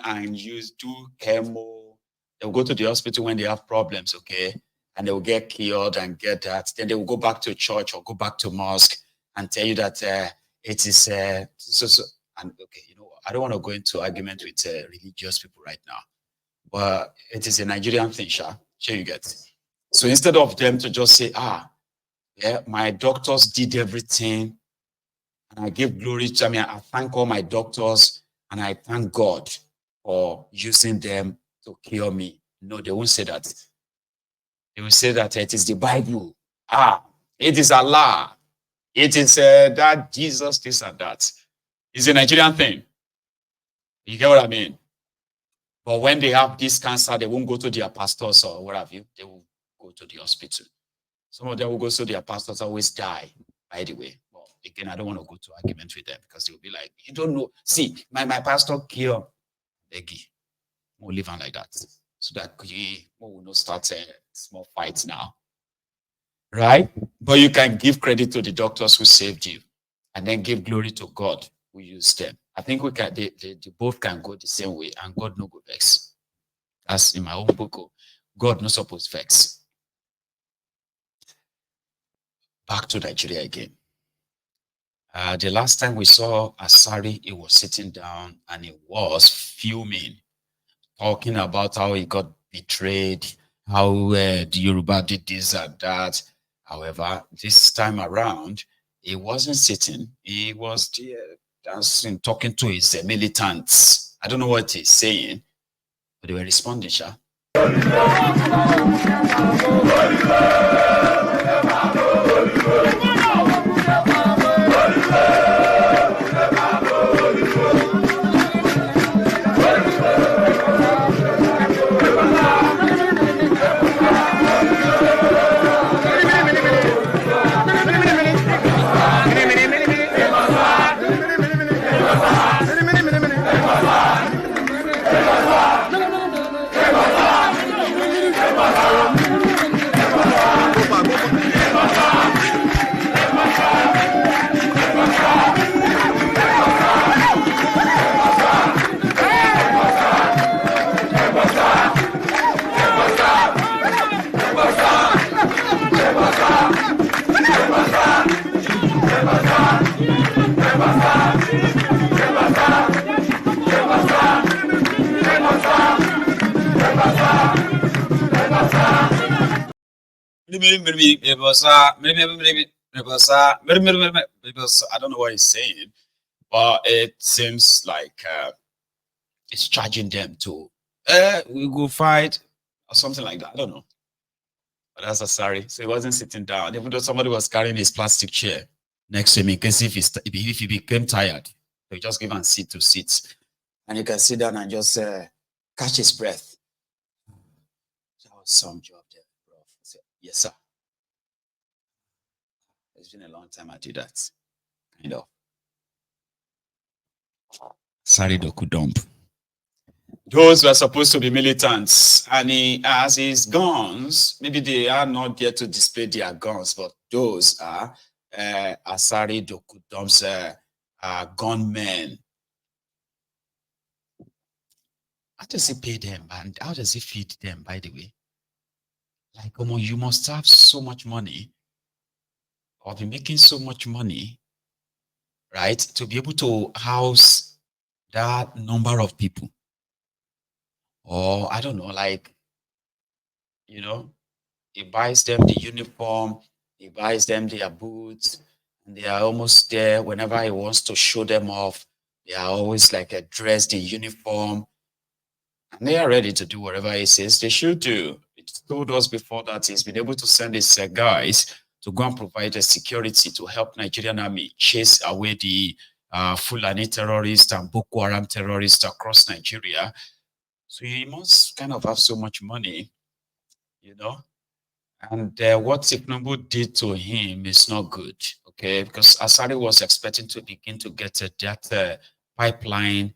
and do chemo. They'll go to the hospital when they have problems, okay? And they will get cured and get that. Then they will go back to church or go back to mosque and tell you that it is so. And okay, I don't want to go into argument with religious people right now, but it is a Nigerian thing, sure you get. So instead of them to just say, yeah, my doctors did everything, and I give glory to, I thank all my doctors, and I thank God for using them to cure me. No, they won't say that. They will say that it is the Bible. It is Allah. It is that Jesus, this and that. It's a Nigerian thing. You get what I mean? But when they have this cancer, they won't go to their pastors or what have you. They will go to the hospital. Some of them will go to their pastors, always die, by the way. Well, again, I don't want to go to argument with them because they'll be like, you don't know. See, my pastor cure Eggy. We'll live on like that. So that we will not start a small fight now. Right? But you can give credit to the doctors who saved you and then give glory to God who used them. I think we can they both can go the same way, and God no go vex. As in my own book, God no supposed vex. Back to Nigeria again. The last time we saw Assari, he was sitting down and he was fuming, talking about how he got betrayed, how the Yoruba did this and that. However, this time around, he wasn't sitting. He was dancing, talking to his militants. I don't know what he's saying, but they were responding, Sha. I don't know what he's saying, but it seems like it's charging them to we go fight or something like that. I don't know. But that's Assari. So he wasn't sitting down, even though somebody was carrying his plastic chair next to him in case if he became tired, they just give him seat to sit. And you can sit down and just catch his breath. That was some job there, bro. I said, yes, sir. It's been a long time I do that. Kind of. Sorry, Doku dump. Those were supposed to be militants, and he has his guns. Maybe they are not there to display their guns, but those are Asari Doku dumps, gunmen. How does he pay them, and how does he feed them, by the way? Like, you must have so much money or be making so much money, right, to be able to house that number of people. Or I don't know, like, he buys them the uniform, he buys them their boots, and they are almost there whenever he wants to show them off. They are always like dressed in uniform, and they are ready to do whatever he says they should do. It told us before that he's been able to send his guys to go and provide the security to help Nigerian army chase away the Fulani terrorists and Boko Haram terrorists across Nigeria. So he must kind of have so much money, And what Tiknubu did to him is not good, okay? Because Assari was expecting to begin to get that pipeline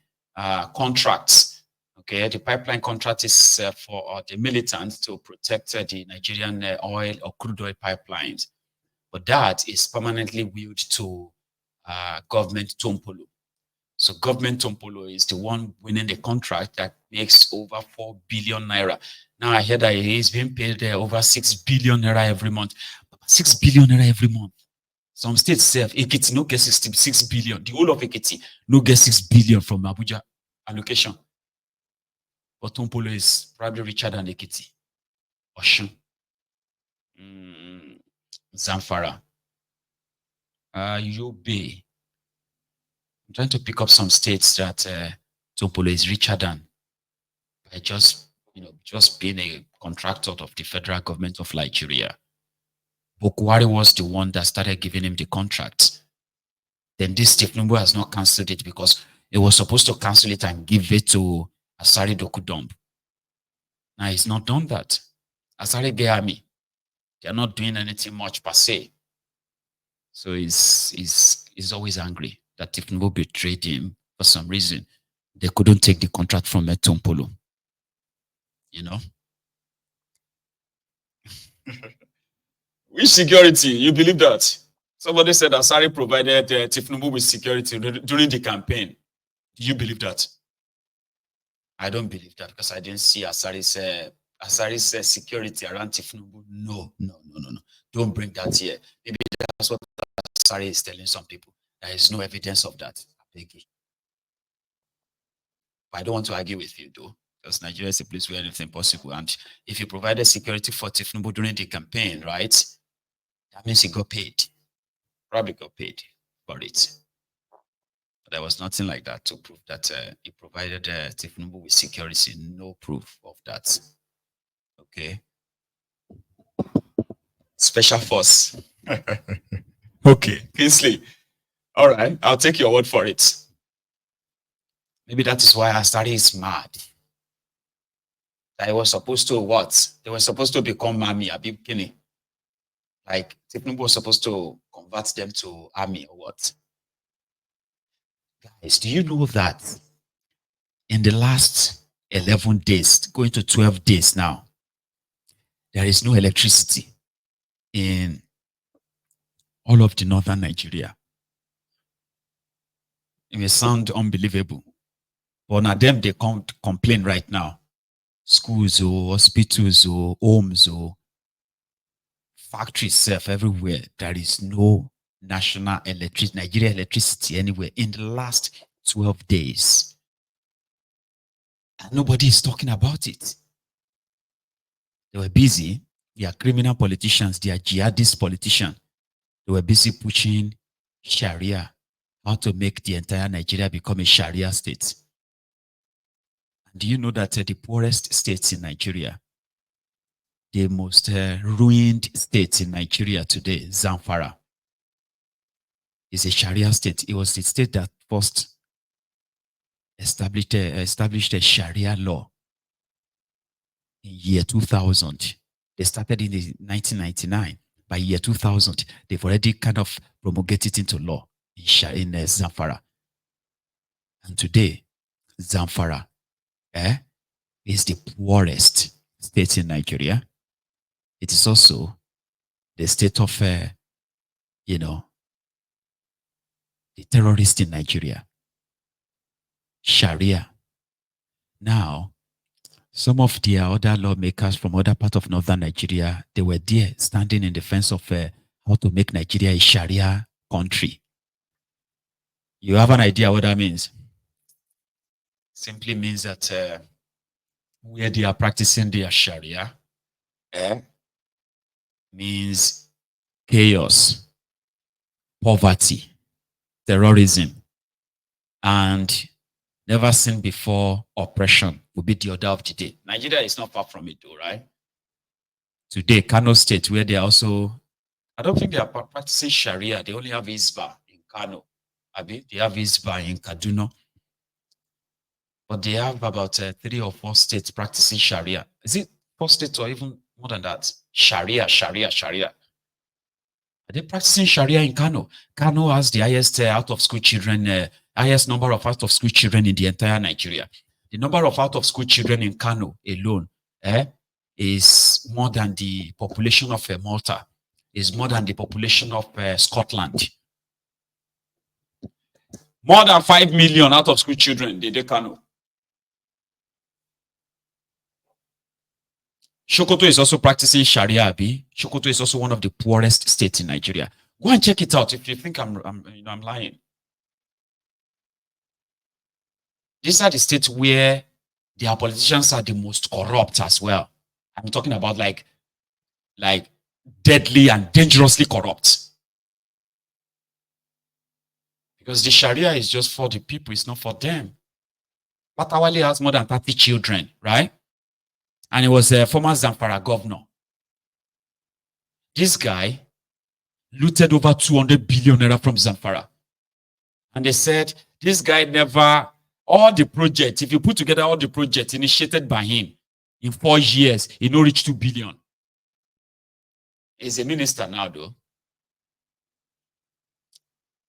contracts, okay? The pipeline contract is for the militants to protect the Nigerian oil or crude oil pipelines. But that is permanently willed to government Tompolo. So government Tompolo is the one winning the contract that makes over 4 billion naira. Now I hear that he's being paid over 6 billion naira every month. 6 billion naira every month. Some states self, Ekiti no get 66 billion. The whole of Ekiti no get 6 billion from Abuja allocation. But Tompolo is probably richer than Ekiti. Oshun. Zamfara. Yobe. I'm trying to pick up some states that Tompolo is richer than by just being a contractor of the federal government of Nigeria. Bokwari was the one that started giving him the contract. Then this Steve Numbo has not cancelled it because it was supposed to cancel it and give it to Asari Dokudumb. Now he's not done that. Asari Geami, they're not doing anything much per se. So he's always angry that Tifnubu betrayed him for some reason. They couldn't take the contract from Tompolo. You know? Which security? You believe that? Somebody said Asari provided Tifnubu with security during the campaign. Do you believe that? I don't believe that because I didn't see Asari's security around Tifnubu. No. Don't bring that here. Maybe that's what Asari is telling some people. There is no evidence of that. I don't want to argue with you though, because Nigeria is a place where anything possible. And if you provided security for Tifnubu during the campaign, right, that means he got paid. Probably got paid for it. But there was nothing like that to prove that he provided Tifnubu with security. No proof of that. Okay. Special force. Okay, Kingsley. All right, I'll take your word for it. Maybe that is why Assari is mad. They were supposed to what? They were supposed to become army, Abibkini. Like Tifnubu was supposed to convert them to army or what? Guys, do you know that in the last 11 days, going to 12 days now, there is no electricity in all of the northern Nigeria? It may sound unbelievable, but now them they can't complain right now. Schools or hospitals or homes or factories self everywhere. There is no national Nigeria electricity anywhere in the last 12 days. And nobody is talking about it. They were busy. They are criminal politicians. They are jihadist politicians. They were busy pushing Sharia, how to make the entire Nigeria become a Sharia state. And do you know that the poorest states in Nigeria, the most ruined states in Nigeria today, Zamfara, is a Sharia state. It was the state that first established a Sharia law in year 2000. They started in 1999. By year 2000, they've already kind of promulgated it into law in Zamfara. And today, Zamfara is the poorest state in Nigeria. It is also the state of, the terrorist in Nigeria. Sharia. Now, some of the other lawmakers from other parts of northern Nigeria, they were there standing in defense of how to make Nigeria a Sharia country. You have an idea what that means? Simply means that where they are practicing their Sharia means chaos, poverty, terrorism, and never seen before oppression will be the order of the day. Nigeria is not far from it though, right? Today, Kano State, where they are also, I don't think they are practicing Sharia. They only have Isba in Kano. They have Isba in Kaduna. But they have about 3 or 4 states practicing Sharia. Is it 4 states or even more than that? Sharia. Are they practicing Sharia in Kano? Kano has the highest out-of-school children, highest number of out-of-school children in the entire Nigeria. The number of out-of-school children in Kano alone is more than the population of Malta, is more than the population of Scotland. More than 5 million out of school children, they Kano. Sokoto is also practicing Sharia, Abi. Sokoto is also one of the poorest states in Nigeria. Go and check it out if you think I'm lying. These are the states where their politicians are the most corrupt as well. I'm talking about like deadly and dangerously corrupt. Because the Sharia is just for the people, it's not for them. Patawali has more than 30 children, right? And he was a former Zamfara governor. This guy looted over 200 billion naira from Zamfara. And they said, this guy never, all the projects, if you put together all the projects initiated by him, in 4 years, he no reach 2 billion. He's a minister now, though.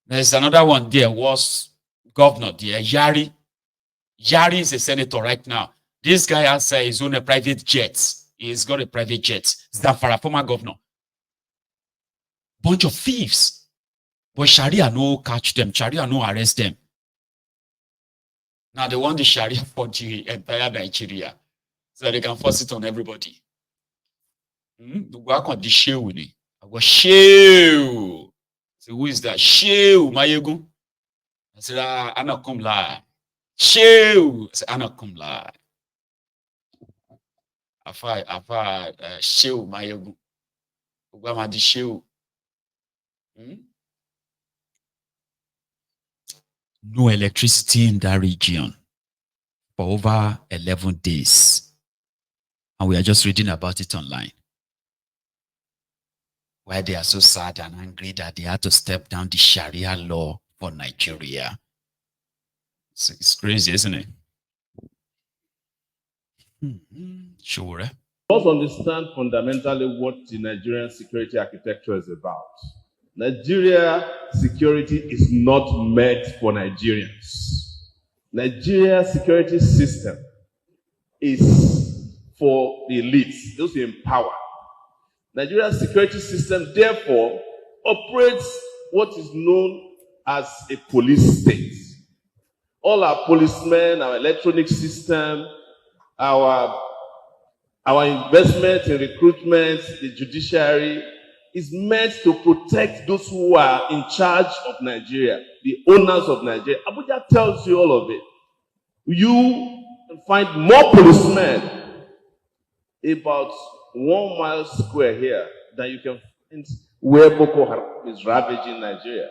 There's another one there, was governor there, Yari. Yari is a senator right now. This guy has his own private jet. He's got a private jet. Zamfara, former governor. Bunch of thieves. But Sharia no catch them. Sharia no arrest them. Now they want the Sharia for the entire Nigeria. So they can force it on everybody. Work on the sheu. I go sheu. So who is that? Sheu, Mayegu. I said, Anna come lie. Sheu. I said, Anna come lie. Afa sheu Mayegu. Ugama di sheu. No electricity in that region for over 11 days. And we are just reading about it online. Why they are so sad and angry that they had to step down the Sharia law for Nigeria. It's crazy, isn't it? Sure. Let's understand fundamentally what the Nigerian security architecture is about. Nigeria security is not meant for Nigerians. Nigeria security system is for the elites, those who empower. Nigeria security system, therefore, operates what is known as a police state. All our policemen, our electronic system, our investment in recruitment, the judiciary, is meant to protect those who are in charge of Nigeria, the owners of Nigeria. Abuja tells you all of it. You find more policemen about 1 mile square here than you can find where Boko Haram is ravaging Nigeria.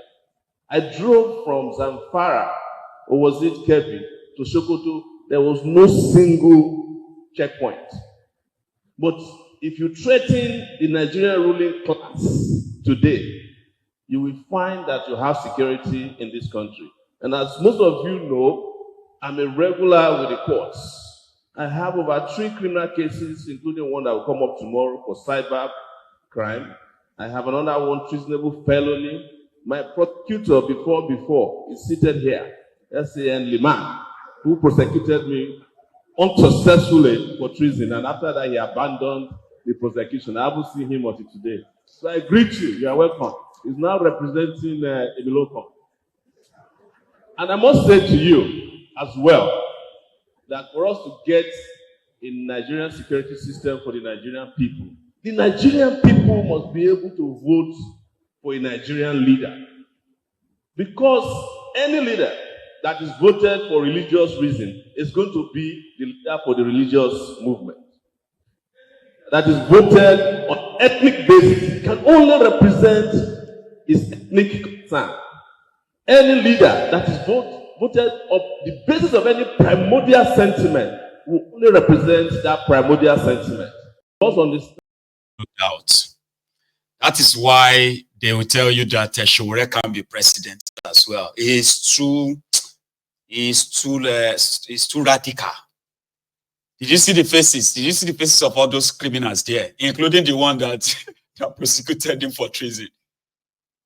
I drove from Zamfara, or was it Kebbi, to Sokoto. There was no single checkpoint. But if you threaten the Nigerian ruling class today, you will find that you have security in this country. And as most of you know, I'm a regular with the courts. I have over 3 criminal cases, including one that will come up tomorrow for cyber crime. I have another one, treasonable felony. My prosecutor before is seated here, S.A.N. Liman, who prosecuted me unsuccessfully for treason, and after that he abandoned the prosecution. I haven't seen him until today. So I greet you. You are welcome. He's now representing Emiloko. And I must say to you as well that for us to get a Nigerian security system for the Nigerian people, the Nigerian people must be able to vote for a Nigerian leader. Because any leader that is voted for religious reason is going to be the leader for the religious movement. That is voted on ethnic basis can only represent his ethnic concern. Any leader that is voted on the basis of any primordial sentiment will only represent that primordial sentiment. Also understand. No doubt. That is why they will tell you that Sowore can be president as well. He's too radical. Did you see the faces? Did you see the faces of all those criminals there, including the one that prosecuted him for treason?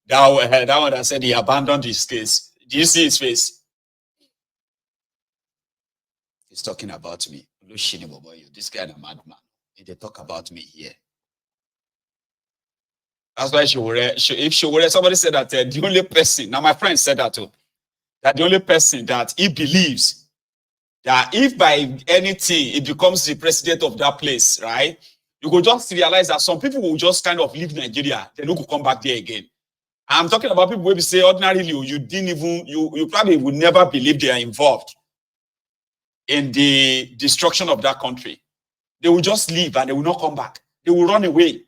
That one that said he abandoned his case. Did you see his face? He's talking about me. This guy is a madman. They talk about me here. That's why if Sowore, somebody said that the only person, now my friend said that too. that the only person that he believes that if by anything he becomes the president of that place, right? You go just realize that some people will just kind of leave Nigeria, they don't come back there again. I'm talking about people where we say ordinarily you didn't even, you probably would never believe they are involved in the destruction of that country. They will just leave and they will not come back. They will run away.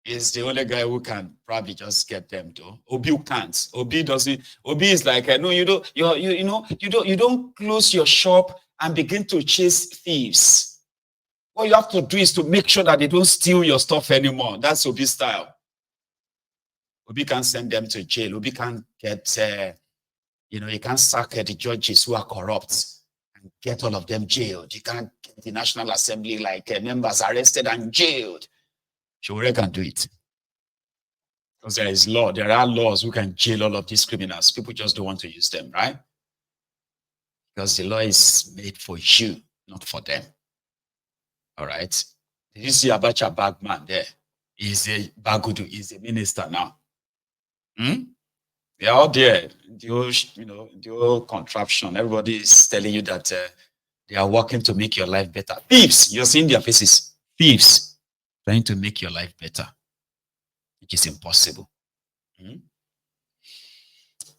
Is the only guy who can probably just get them though. Obi can't. Obi doesn't. Obi is like, no, you don't. You don't close your shop and begin to chase thieves. What you have to do is to make sure that they don't steal your stuff anymore. That's Obi style. Obi can't send them to jail. Obi can't get, you can't sack the judges who are corrupt and get all of them jailed. You can't get the National Assembly members arrested and jailed. Sowore can do it. Because there is law. There are laws who can jail all of these criminals. People just don't want to use them, right? Because the law is made for you, not for them. All right. Did you see Abacha Bagman there? He's a Bagudu. He's a minister now. They're all there. The whole contraption. Everybody is telling you that they are working to make your life better. Thieves. You're seeing their faces. Thieves. Trying to make your life better, which is impossible.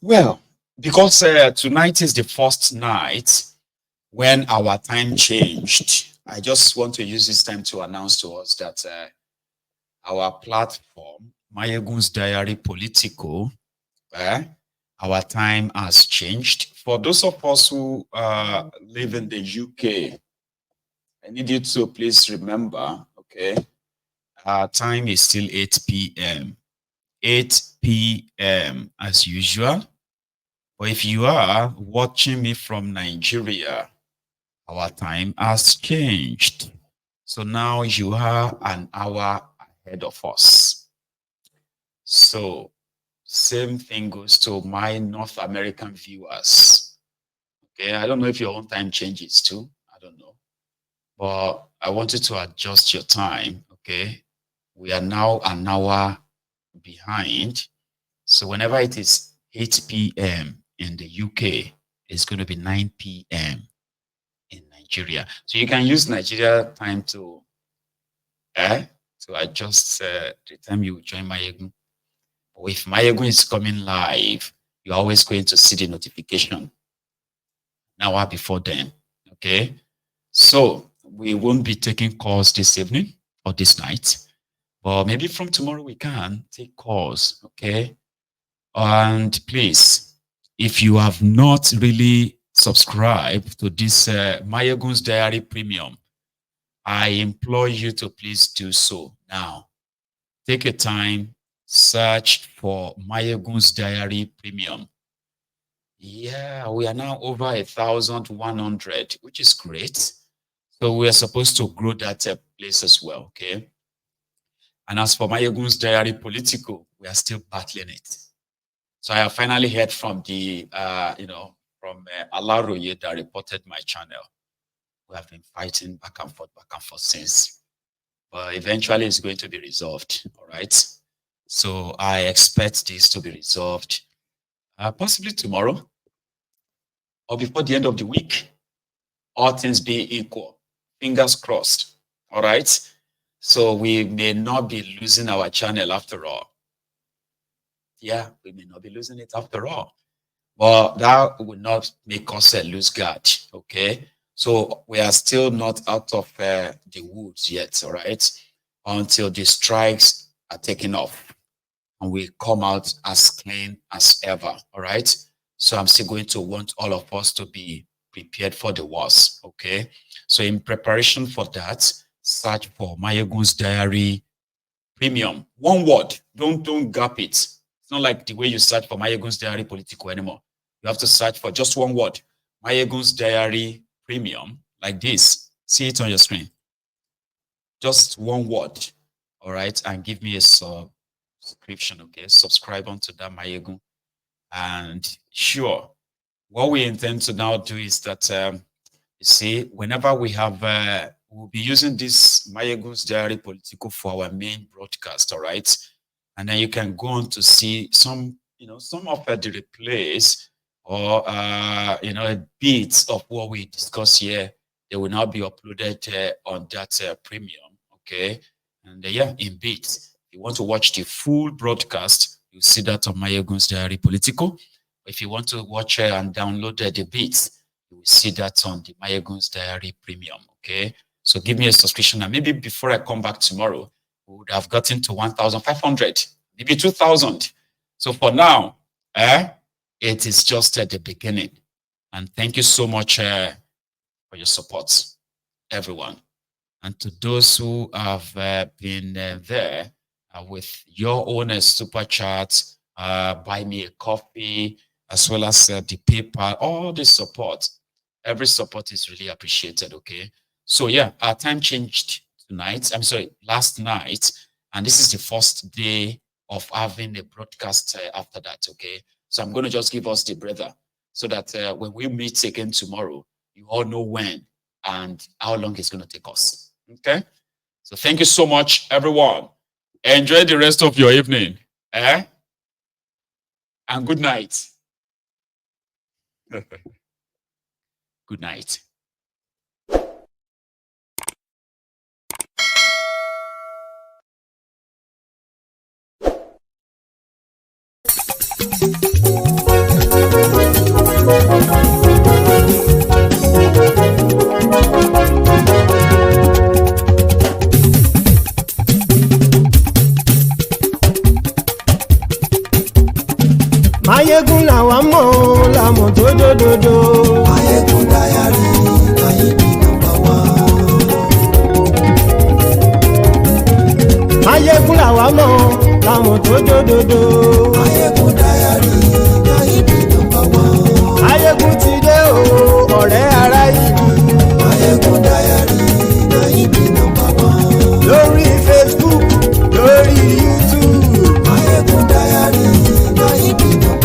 Well, because tonight is the first night when our time changed, I just want to use this time to announce to us that our platform, Mayegun's Diary Politico, our time has changed. For those of us who live in the UK, I need you to please remember, okay, our time is still 8 p.m. 8 p.m. as usual. But if you are watching me from Nigeria, our time has changed. So now you are an hour ahead of us. So same thing goes to my North American viewers. Okay, I don't know if your own time changes too. I don't know. But I want you to adjust your time, okay? We are now an hour behind. So whenever it is 8 p.m. in the UK, it's going to be 9 p.m. in Nigeria. So you can use Nigeria time to adjust the time you join Mayegun. But if Mayegun is coming live, you're always going to see the notification an hour before then, okay? So we won't be taking calls this evening or this night. But maybe from tomorrow we can take calls, okay? And please, if you have not really subscribed to this Mayegun's Diary Premium, I implore you to please do so now. Take a time, search for Mayegun's Diary Premium. Yeah, we are now over 1,100, which is great. So we are supposed to grow that place as well, okay? And as for Mayegun's Diary Politico, we are still battling it. So I have finally heard from the, from Alaroye that reported my channel. We have been fighting back and forth since. But eventually it's going to be resolved, all right? So I expect this to be resolved possibly tomorrow or before the end of the week. All things being equal. Fingers crossed, all right? So we may not be losing our channel after all. Yeah, we may not be losing it after all. But that will not make us lose guard, okay? So we are still not out of the woods yet, all right? Until the strikes are taken off and we come out as clean as ever, all right? So I'm still going to want all of us to be prepared for the worst, okay? So in preparation for that, search for Mayegun's Diary Premium. One word, don't gap it. It's not like the way you search for Mayegun's Diary Politico anymore. You have to search for just one word, Mayegun's Diary Premium, like this. See it on your screen. Just one word, all right? And give me a subscription, okay? Subscribe onto that Mayegun. And sure, what we intend to now do is that, you see, whenever we have, we'll be using this Mayegun's Diary Politico for our main broadcast, all right? And then you can go on to see some some of the replays or, bits of what we discuss here, they will now be uploaded on that premium, okay? And in bits. If you want to watch the full broadcast, you see that on Mayegun's Diary Political. If you want to watch and download the bits, you will see that on the Mayegun's Diary Premium, okay? So give me a subscription, and maybe before I come back tomorrow, we would have gotten to 1,500, maybe 2,000. So for now, it is just at the beginning. And thank you so much for your support, everyone. And to those who have been there with your own super chats, buy me a coffee, as well as the PayPal, all the support, every support is really appreciated, okay? So our time changed last night, and this is the first day of having a broadcast after that, okay? So I'm going to just give us the breather so that when we meet again tomorrow, you all know when and how long it's going to take us, okay? So thank you so much, everyone. Enjoy the rest of your evening, and good night. Good night. Mayegun làwa mọ̀ làmọ̀ tó dòdòdò. Mayegun Diary Nayibi #1. Mayegun làwa mọ̀ làmọ̀ tó dòdòdò. Mayegun Diary Nayibi #1. Mayegun ti dé o ọ̀rẹ́ ara yìí. Mayegun Diary Nayibi #1. Lórí Facebook, lórí YouTube. Mayegun Diary Nayibi #1.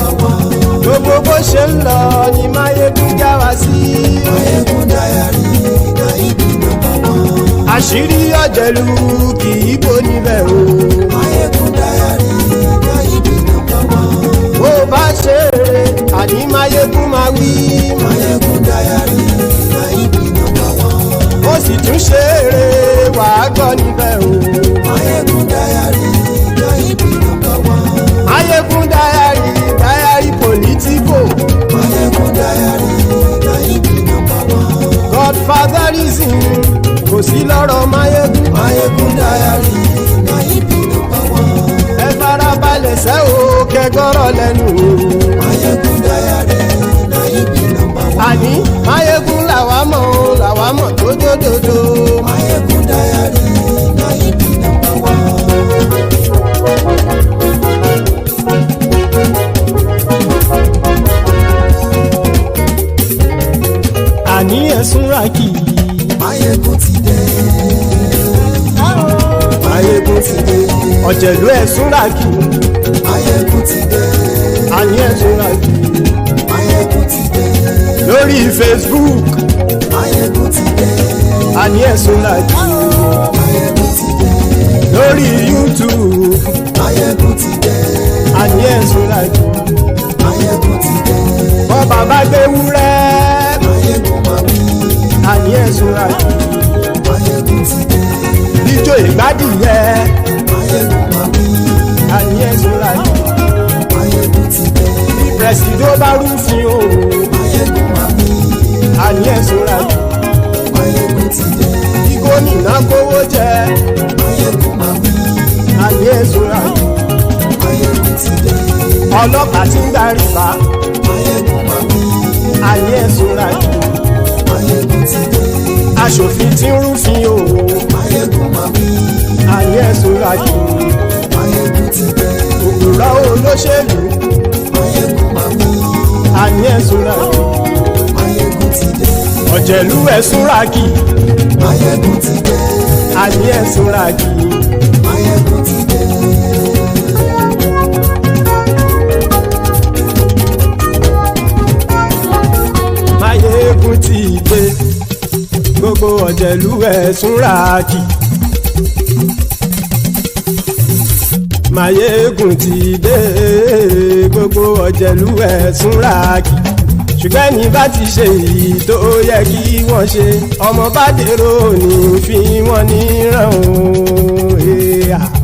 Gbogbo bó ṣe ń lọ ni Mayegun já wa sí. Mayegun Diary Nayibi #1. Àṣírí ọ̀jẹ̀lú kì í bò níbẹ̀ o. Mayegun Diary Nayibi #1. Bó bá ṣe eré àní Mayegun máa wí. Mayegun Diary Nayibi #1. Ó sì tún ṣe eré wàá gbọ́ níbẹ̀ o. Mayegun Diary Nayibi #1. Mayegun Diary Political. Mayegun Diary Nayibi #1. Godfatherism kò sí lọ́rọ̀ Mayegun. Mayegun Diary Nayibi #1. Ẹ farabalẹ̀ sẹ́ o kẹgọ́rọ̀ lẹ́nu o. Mayegun Diary Nayibi #1. Àní Mayegun làwa mọ̀ tó dòdòdò. Mayegun Diary Nayibi #1. Àní ẹ̀sùn ràkì. Mayegun ti dé. Mayegun ti dé. Ọ̀jẹ̀lú ẹ̀sùn ràkì. Mayegun ti dé. Àní ẹ̀sùn ràkì. Mayegun ti dé. Lórí Facebook. Mayegun ti dé. Àní ẹ̀sùn ràkì. Mayegun ti dé. Lórí YouTube. Mayegun ti dé. Àní ẹ̀sùn ràkì. Mayegun ti dé. Bọ́ bàbá gbé wúrẹ́. Mayegun máa wí. Àní ẹ̀sùn ràkì. Mayegun ti dé. Ijó ìgbádìyẹ. Mayegun máa wí. Àní ẹ̀sùn ràkì. Mayegun ti dé. Bí pẹ̀sìdó bá rúfin o. Mayegun máa wí. Àní ẹ̀sùn ràkì. Mayegun ti dé. Bí gómìnà kówó jẹ. Mayegun máa wí. Àní ẹ̀sùn ràkì. Mayegun ti dé. Ọlọ́pàá tí ń darí bá. Mayegun máa wí. Àní ẹ̀sùn ràkì. Mayegun ti dé. Aṣòfin tí ń rúfin o. Mayegun máa wí. Àní ẹ̀sùn ràkì. Mayegun ti dé. Òpùrọ́ olóṣèlú. Mayegun máa wí. Àní ẹ̀sùn ràkì. Mayegun ti dé. Ọ̀jẹ̀lú ẹ̀sùn ràkì. Mayegun ti dé. Àní ẹ̀sùn ràkì. Mayegun ti dé. Mayegun ti dé. Gbogbo ọ̀jẹ̀lú ẹ̀sùn ràkì. Máyégún ti dé gbogbo ọ̀jẹ̀lú ẹ̀ súnra kì ṣùgbọ́n ní bá ti ṣe èyí tó yẹ kí wọ́n ṣe ọmọ bá dèrò ní fi wọ́n níran o.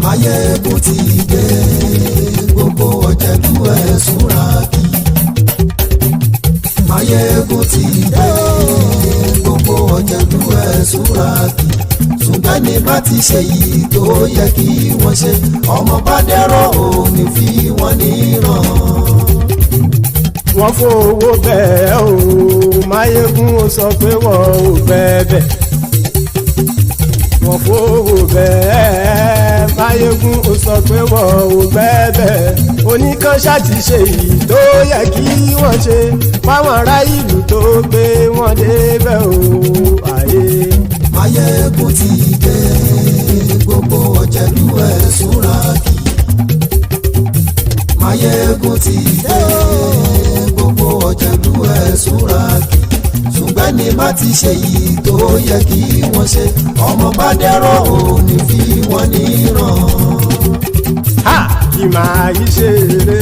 Máyégún ti dé gbogbo ọ̀jẹ̀lú ẹ̀ súnra kì. Máyégún ti dé gbogbo ọ̀jẹ̀lú ẹ̀ súnra kì. ṣùgbọ́n ní bá ti ṣe yìí tó yẹ kí wọ́n ṣe ọmọ bá dẹ́rọ̀ ò ní fi wọ́n níran. Wọ́n fowó bẹ́ẹ̀ o Máyégún ó sọ pé wọ́n ò fẹ́ bẹ́ẹ̀. Wọ́n fowó bẹ́ẹ̀ Máyégún ó sọ pé wọ́n ò fẹ́ bẹ́ẹ̀. Oníkanṣá ti ṣe yìí tó yẹ kí wọ́n ṣe fáwọn ará ìlú tó gbé wọn débẹ̀ o. Máyégún ti dé gbogbo ọ̀jẹ̀lú ẹ̀ súnra kì. Máyégún ti dé gbogbo ọ̀jẹ̀lú ẹ̀ súnra kì. ṣùgbọ́n ní má ti ṣe yìí tó yẹ kí wọ́n ṣe ọmọ bá dẹ́rọ̀ ò ní fi wọ́n níran. Kì máa yí ṣe eré